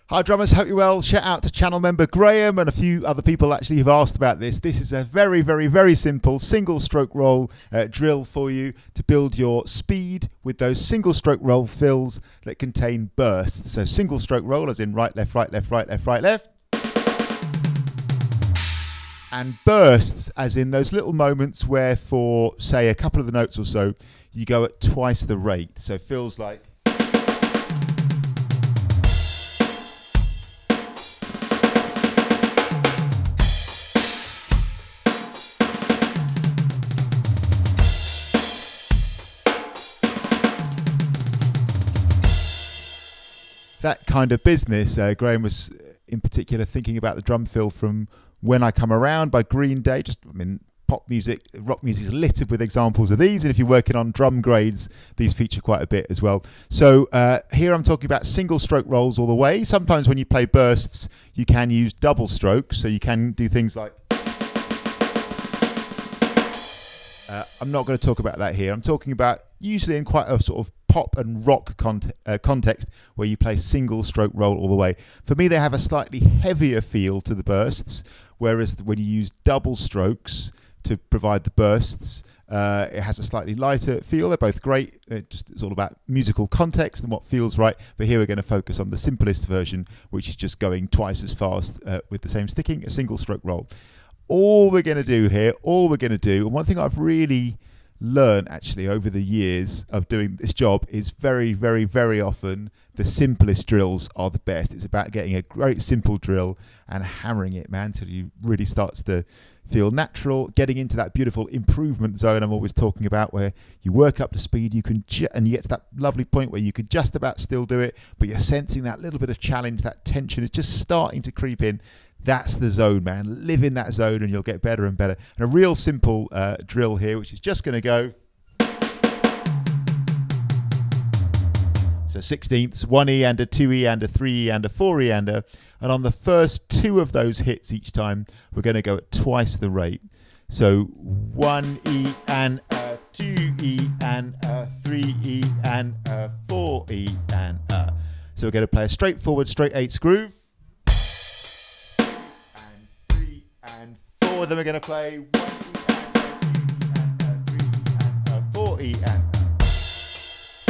Hi drummers, hope you're well. Shout out to channel member Graham and a few other people actually who've asked about this. This is a very simple single stroke roll drill for you to build your speed with those single stroke roll fills that contain bursts. So single stroke roll as in right, left, right, left, right, left, right, left. And bursts as in those little moments where for say a couple of the notes or so, you go at twice the rate. So fills like that kind of business. Graham was in particular thinking about the drum fill from When I Come Around by Green Day. Pop music, rock music is littered with examples of these, and if you're working on drum grades, these feature quite a bit as well. So here I'm talking about single stroke rolls all the way. Sometimes when you play bursts, you can use double strokes, so you can do things like I'm not going to talk about that here. I'm talking about usually in quite a sort of pop and rock context where you play single stroke roll all the way. For me, they have a slightly heavier feel to the bursts, whereas when you use double strokes to provide the bursts, it has a slightly lighter feel. They're both great. It's all about musical context and what feels right. But here we're going to focus on the simplest version, which is just going twice as fast with the same sticking, a single stroke roll. All we're going to do here, and one thing I've really learned actually over the years of doing this job is very often the simplest drills are the best. It's about getting a great simple drill and hammering it, man, till you really starts to feel natural, getting into that beautiful improvement zone I'm always talking about, where you work up to speed, and you get to that lovely point where you could just about still do it, but you're sensing that little bit of challenge, that tension is just starting to creep in. That's the zone, man. Live in that zone and you'll get better and better. And a real simple drill here, which is just going to go. So 16ths, 1E and a 2E and a 3E and a 4E and a. And on the first two of those hits each time, we're going to go at twice the rate. So 1E and a 2E and a 3E and a 4E and a. So we're going to play a straightforward straight 8s groove. And 4, then we're going to play 1E and a 2E and a 3E and a 4E and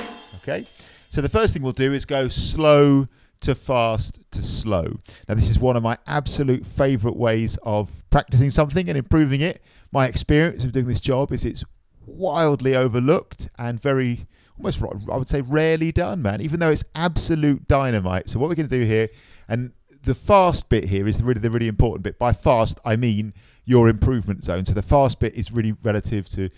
a. Okay, so the first thing we'll do is go slow to fast to slow. Now this is one of my absolute favorite ways of practicing something and improving it. My experience of doing this job is it's wildly overlooked and very, almost I would say rarely done, man, even though it's absolute dynamite. So what we're going to do here, and the fast bit here is the really important bit. By fast, I mean your improvement zone. So the fast bit is really relative to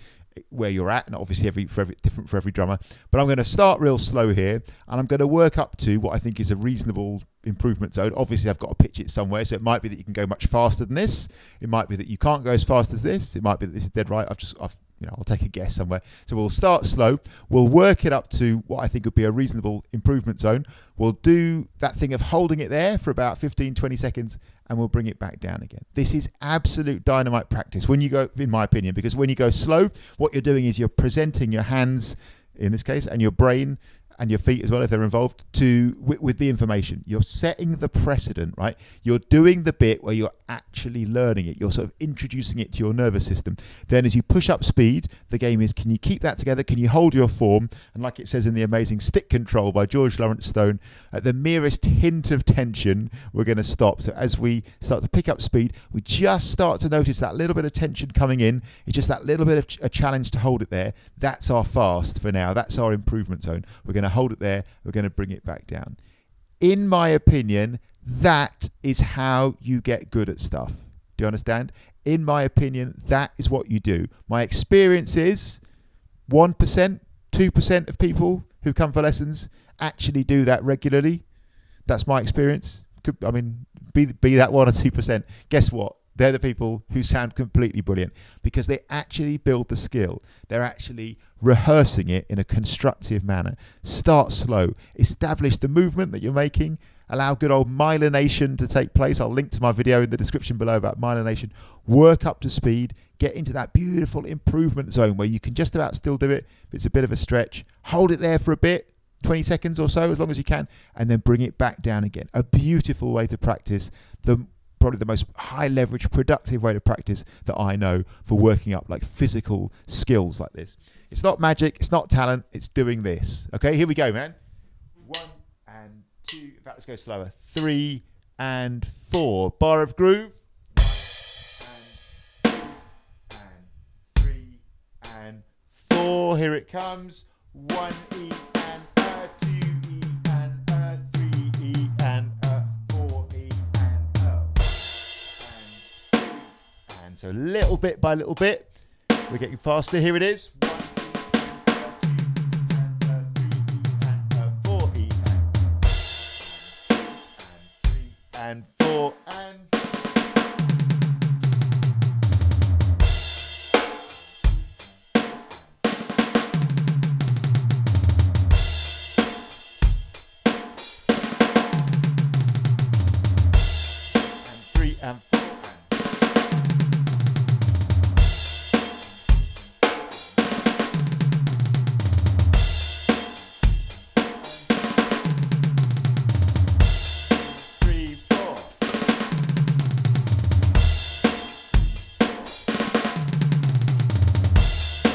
where you're at, and obviously different for every drummer. But I'm going to start real slow here, and I'm going to work up to what I think is a reasonable improvement zone. Obviously, I've got to pitch it somewhere, so it might be that you can go much faster than this. It might be that you can't go as fast as this. It might be that this is dead right. I'll take a guess somewhere. So we'll start slow. We'll work it up to what I think would be a reasonable improvement zone. We'll do that thing of holding it there for about 15, 20 seconds, and we'll bring it back down again. This is absolute dynamite practice when you go, in my opinion, because when you go slow, what you're doing is you're presenting your hands, in this case, and your brain and your feet as well, if they're involved, with the information. You're setting the precedent, right? You're doing the bit where you're actually learning it. You're sort of introducing it to your nervous system. Then as you push up speed, the game is, can you keep that together? Can you hold your form? And like it says in the amazing Stick Control by George Lawrence Stone, at the merest hint of tension, we're going to stop. So as we start to pick up speed, we just start to notice that little bit of tension coming in. It's just that little bit of a challenge to hold it there. That's our fast for now. That's our improvement zone. We're going to hold it there. We're going to bring it back down. In my opinion, that is how you get good at stuff. Do you understand? In my opinion, that is what you do. My experience is 1%, 2% of people who come for lessons actually do that regularly. That's my experience. Be that 1 or 2%. Guess what? They're the people who sound completely brilliant because they actually build the skill. They're actually rehearsing it in a constructive manner. Start slow. Establish the movement that you're making. Allow good old myelination to take place. I'll link to my video in the description below about myelination. Work up to speed. Get into that beautiful improvement zone where you can just about still do it. If it's a bit of a stretch, hold it there for a bit. 20 seconds or so, as long as you can, and then bring it back down again. A beautiful way to practice, probably the most high leverage, productive way to practice that I know for working up like physical skills like this. It's not magic, it's not talent, it's doing this. Okay, here we go, man. 1 and 2, in fact, let's go slower. 3 and 4. Bar of groove. 1 and 2 and 3 and 4. Here it comes. 1 E and a, 2 E and a, 3 E and a, 4 E and a, 1 and 2. And so little bit by little bit, we're getting faster. Here it is. 1 E and 4 and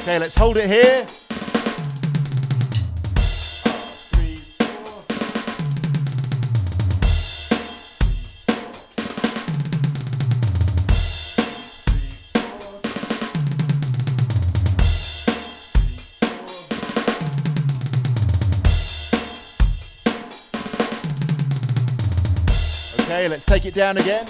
okay, let's hold it here. 3, 4. Okay, let's take it down again.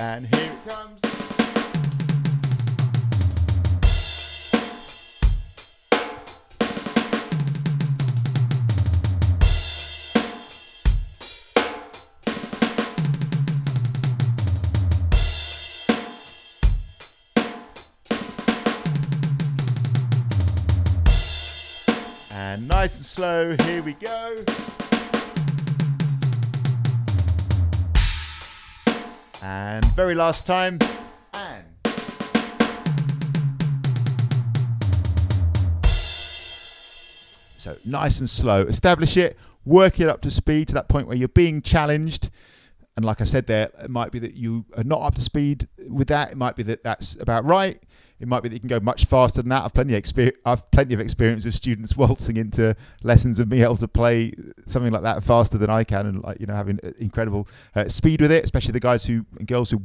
And here it comes. And nice and slow, here we go. And very last time, and. So nice and slow. Establish it, work it up to speed to that point where you're being challenged. And like I said there, it might be that you are not up to speed with that. It might be that that's about right. It might be that you can go much faster than that. I've plenty of experience with students waltzing into lessons of me able to play something like that faster than I can, and like, you know, having incredible speed with it, especially the guys and girls who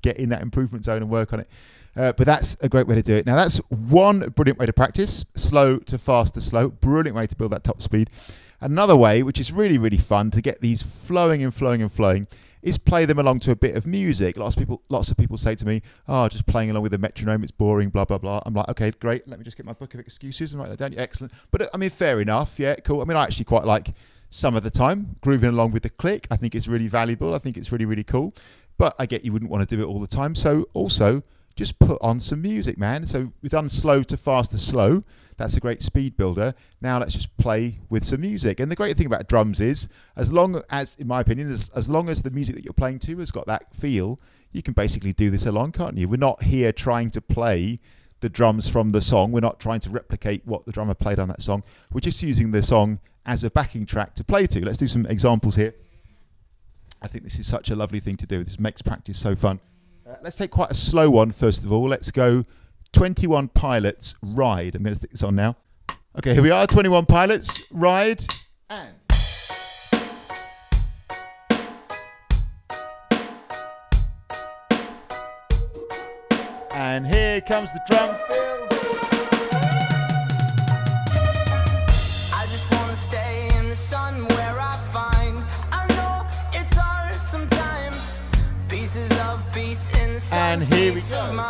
get in that improvement zone and work on it. But that's a great way to do it. Now that's one brilliant way to practice, slow to fast to slow. Brilliant way to build that top speed. Another way, which is really, really fun to get these flowing and flowing and flowing, is play them along to a bit of music. Lots of people say to me, oh, just playing along with the metronome, it's boring, blah, blah, blah. I'm like, okay, great. Let me just get my book of excuses and write that down. Yeah, excellent. But I mean, fair enough. Yeah, cool. I mean, I actually quite like some of the time grooving along with the click. I think it's really valuable. I think it's really, really cool. But I get you wouldn't want to do it all the time. So also just put on some music, man. So we've done slow to fast to slow. That's a great speed builder. Now let's just play with some music. And the great thing about drums is, as long as, in my opinion, as long as the music that you're playing to has got that feel, you can basically do this along, can't you? We're not here trying to play the drums from the song. We're not trying to replicate what the drummer played on that song. We're just using the song as a backing track to play to. Let's do some examples here. I think this is such a lovely thing to do. This makes practice so fun. Let's take quite a slow one first of all. Let's go 21 Pilots, Ride. I'm going to stick this on now. Okay, here we are, 21 Pilots, Ride, and. And here comes the drum fill. I just want to stay in the sun where I find. I know it's hard sometimes. Pieces of peace in the sun. And here we go. I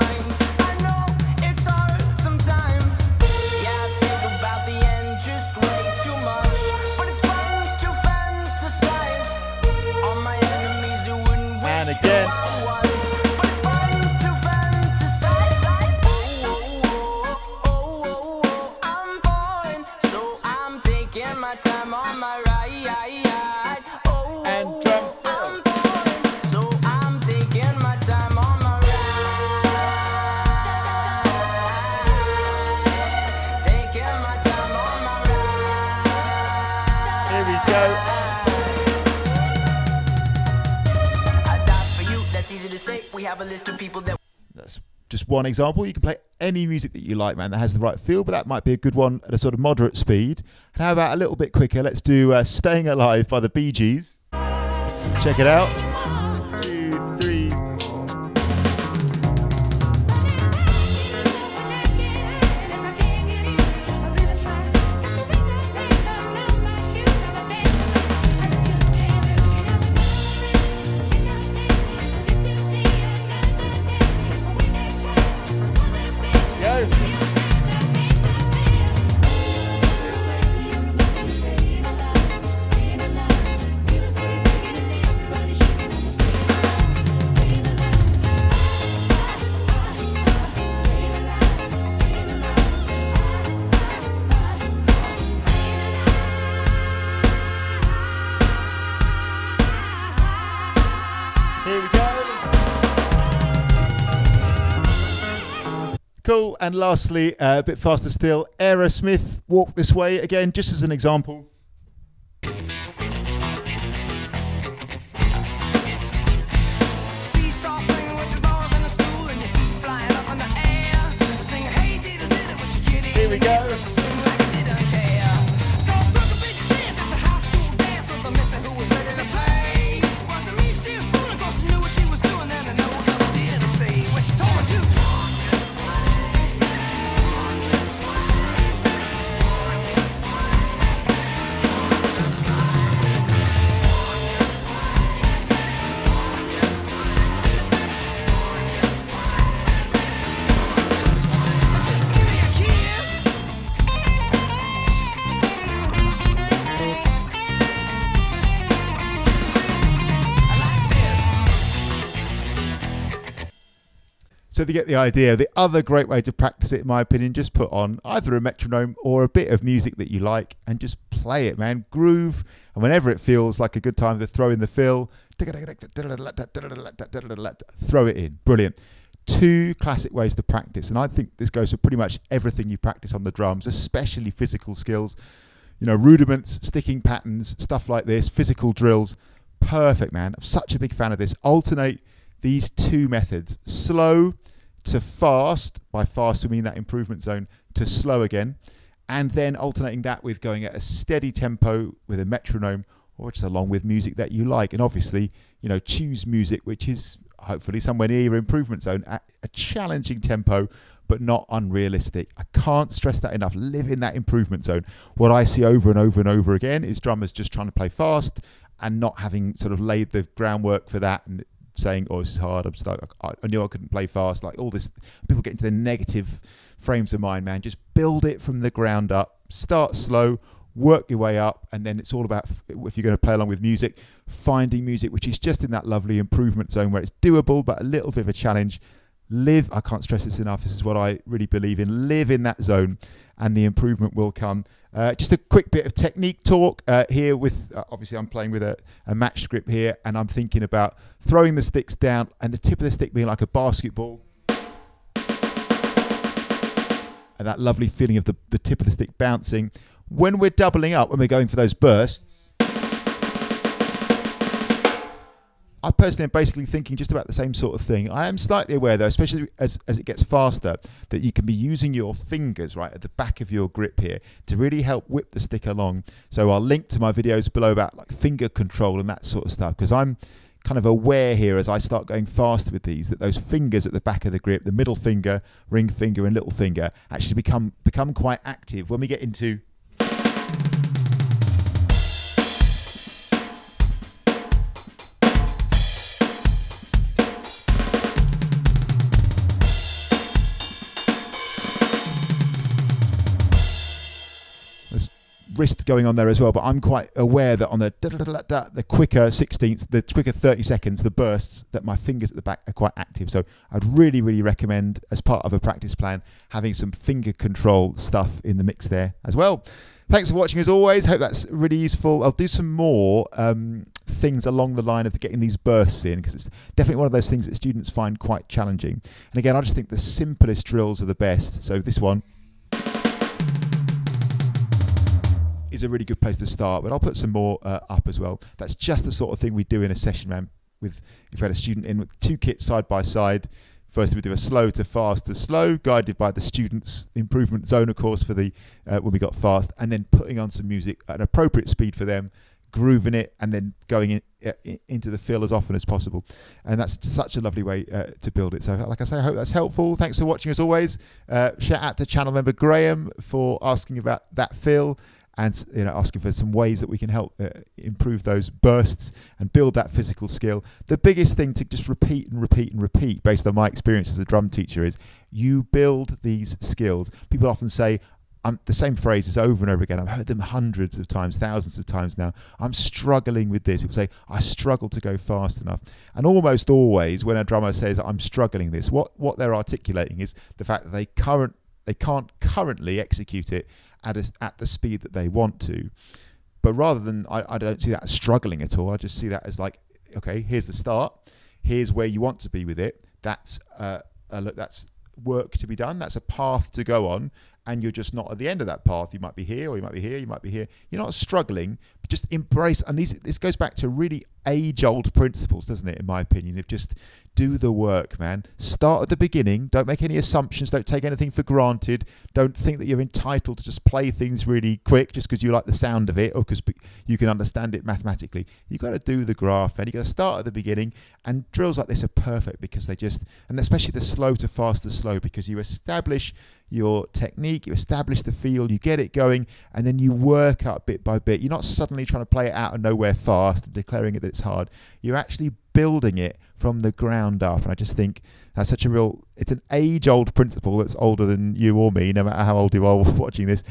know it's hard sometimes. Yeah, I think about the end just way too much. But it's fun to fantasize on my enemies who wouldn't wish and again. I was. But it's fun to fantasize. Oh, oh, oh, oh, taking my time on my ride. Oh, And drum I'm bored, so I'm taking my time on my ride. Taking my time on my ride. Here we go. I die for you, that's easy to say. We have a list of people that. That's just one example. You can play any music that you like, man, that has the right feel, but that might be a good one at a sort of moderate speed. And how about a little bit quicker? Let's do Staying Alive by the Bee Gees. Check it out. 2, 3. Go. Here we go. Cool. And lastly, a bit faster still, Aerosmith, Walk This Way, again, just as an example. Seesaw swinging with the balls and the stool and your feet flying up in the air. Sing hey diddle diddle with your kitty. Here we go. Swing like you didn't care. So I took a big chance at the high school dance with the mister who was ready to play. Wasn't me, she was fooling 'cause she knew what she was doing. Then I know I was here to stay. What she told me to. Just give me a kiss. I like this. So to get the idea, the other great way to practice it, in my opinion, just put on either a metronome or a bit of music that you like and just play it, man. Groove, and whenever it feels like a good time to throw in the fill, throw it in. Brilliant. Two classic ways to practice, and I think this goes for pretty much everything you practice on the drums, especially physical skills. You know, rudiments, sticking patterns, stuff like this, physical drills. Perfect, man. I'm such a big fan of this. Alternate these two methods, slow to fast. By fast, we mean that improvement zone, to slow again. And then alternating that with going at a steady tempo with a metronome or just along with music that you like. And obviously, you know, choose music which is hopefully somewhere near your improvement zone at a challenging tempo, but not unrealistic. I can't stress that enough. Live in that improvement zone. What I see over and over and over again is drummers just trying to play fast and not having sort of laid the groundwork for that and saying, oh, this is hard, I'm stuck, I knew I couldn't play fast. Like all this, people get into their negative frames of mind, man. Just build it from the ground up. Start slow, work your way up, and then it's all about, if you're going to play along with music, finding music which is just in that lovely improvement zone where it's doable but a little bit of a challenge. Live, I can't stress this enough, this is what I really believe in, live in that zone and the improvement will come. Just a quick bit of technique talk here with, obviously I'm playing with a match grip here, and I'm thinking about throwing the sticks down and the tip of the stick being like a basketball. And that lovely feeling of the tip of the stick bouncing. When we're doubling up, when we're going for those bursts, I personally am basically thinking just about the same sort of thing. I am slightly aware though, especially as it gets faster, that you can be using your fingers right at the back of your grip here to really help whip the stick along. So I'll link to my videos below about like finger control and that sort of stuff, because I'm kind of aware here as I start going faster with these that those fingers at the back of the grip, the middle finger, ring finger and little finger, actually become quite active when we get into wrist going on there as well, but I'm quite aware that on the quicker 16ths, the quicker 30 seconds, the bursts, that my fingers at the back are quite active. So I'd really recommend, as part of a practice plan, having some finger control stuff in the mix there as well. Thanks for watching as always. Hope that's really useful. I'll do some more things along the line of getting these bursts in, because it's definitely one of those things that students find quite challenging. And again, I just think the simplest drills are the best. So this one is a really good place to start, but I'll put some more up as well. That's just the sort of thing we do in a session, man. If we had a student in with 2 kits side by side, first we do a slow to fast to slow, guided by the student's improvement zone, of course, for the when we got fast, and then putting on some music at an appropriate speed for them, grooving it, and then going into the fill as often as possible. And that's such a lovely way to build it. So like I say, I hope that's helpful. Thanks for watching as always. Shout out to channel member Graham for asking about that fill, and asking for some ways that we can help improve those bursts and build that physical skill. The biggest thing to just repeat and repeat and repeat, based on my experience as a drum teacher, is you build these skills. People often say the same phrases over and over again. I've heard them hundreds of times, thousands of times now. I'm struggling with this. People say, I struggle to go fast enough. And almost always when a drummer says, I'm struggling this, what they're articulating is the fact that they can't currently execute it at the speed that they want to. But rather than, I don't see that as struggling at all. I just see that as like, okay, here's the start. Here's where you want to be with it. That's work to be done. That's a path to go on. And you're just not at the end of that path. You might be here, or you might be here, you might be here. You're not struggling, but just embrace. And this goes back to really age-old principles, doesn't it, in my opinion, of just do the work, man. Start at the beginning. Don't make any assumptions. Don't take anything for granted. Don't think that you're entitled to just play things really quick just because you like the sound of it or because you can understand it mathematically. You've got to do the graph, man. You've got to start at the beginning. And drills like this are perfect because they just, and especially the slow to fast to slow, because you establish your technique, you establish the feel, you get it going, and then you work up bit by bit. You're not suddenly trying to play it out of nowhere fast and declaring it that it's hard. You're actually building it from the ground up. And I just think that's such a real, it's an age-old principle that's older than you or me, no matter how old you are watching this.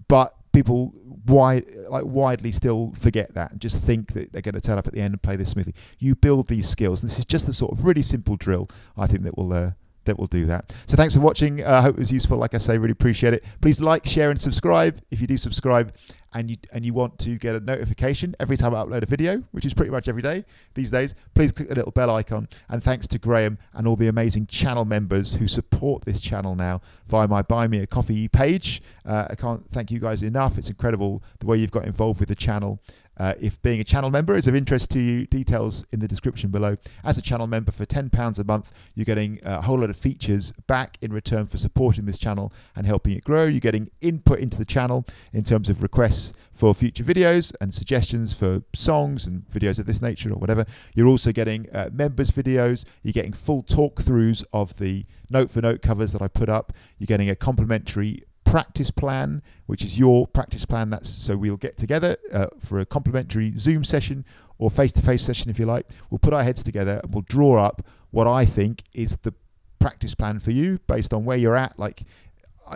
But people widely still forget that and just think that they're going to turn up at the end and play this smoothly. You build these skills. And this is just the sort of really simple drill, I think, that will do that. So thanks for watching. I hope it was useful. Like I say, really appreciate it. Please like, share, and subscribe. If you do subscribe and you want to get a notification every time I upload a video, which is pretty much every day these days, please click the little bell icon. And thanks to Graham and all the amazing channel members who support this channel now via my Buy Me a Coffee page. I can't thank you guys enough. It's incredible the way you've got involved with the channel. If being a channel member is of interest to you, details in the description below. As a channel member for £10 a month, you're getting a whole lot of features back in return for supporting this channel and helping it grow. You're getting input into the channel in terms of requests for future videos and suggestions for songs and videos of this nature or whatever. You're also getting members videos. You're getting full talk-throughs of the note-for-note covers that I put up. You're getting a complimentary practice plan, which is your practice plan. That's so we'll get together for a complimentary Zoom session or face-to-face session if you like. We'll put our heads together and we'll draw up what I think is the practice plan for you based on where you're at. Like,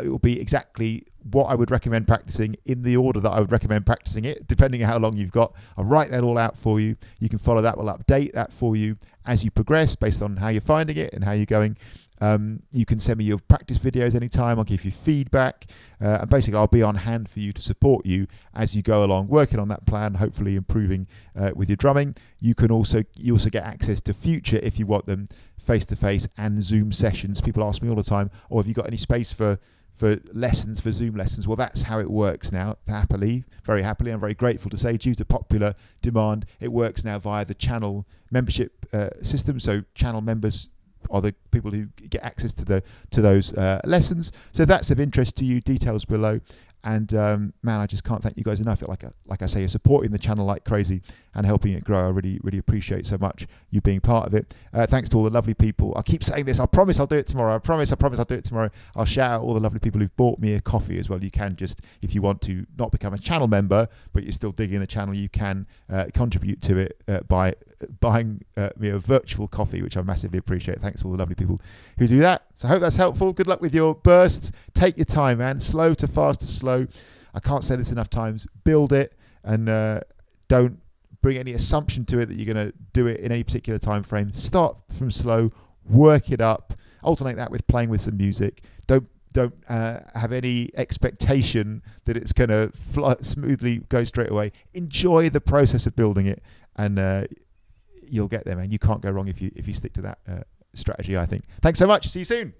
it will be exactly what I would recommend practicing in the order that I would recommend practicing it, depending on how long you've got. I'll write that all out for you. You can follow that. We'll update that for you as you progress based on how you're finding it and how you're going. You can send me your practice videos anytime. I'll give you feedback. And basically, I'll be on hand for you to support you as you go along, working on that plan, hopefully improving with your drumming. You also get access to future, if you want them, face-to-face and Zoom sessions. People ask me all the time, oh, have you got any space for lessons, for Zoom lessons? Well, that's how it works now, happily, very happily. I'm very grateful to say, due to popular demand, it works now via the channel membership system. So channel members are the people who get access to those lessons. So if that's of interest to you, details below. And man, I just can't thank you guys enough. Like I say, you're supporting the channel like crazy and helping it grow. I really, really appreciate so much you being part of it. Thanks to all the lovely people. I keep saying this. I promise I'll do it tomorrow. I promise I'll do it tomorrow. I'll shout out all the lovely people who've bought me a coffee as well. You can just, if you want to not become a channel member, but you're still digging the channel, you can contribute to it by buying me a virtual coffee, which I massively appreciate. Thanks to all the lovely people who do that. So I hope that's helpful. Good luck with your bursts. Take your time, man. Slow to fast to slow. I can't say this enough times. Build it and don't bring any assumption to it that you're going to do it in any particular time frame. Start from slow, work it up, alternate that with playing with some music. Don't don't have any expectation that it's going to smoothly go straight away. Enjoy the process of building it, and you'll get there, man. You can't go wrong if you stick to that strategy, I think. Thanks so much. See you soon.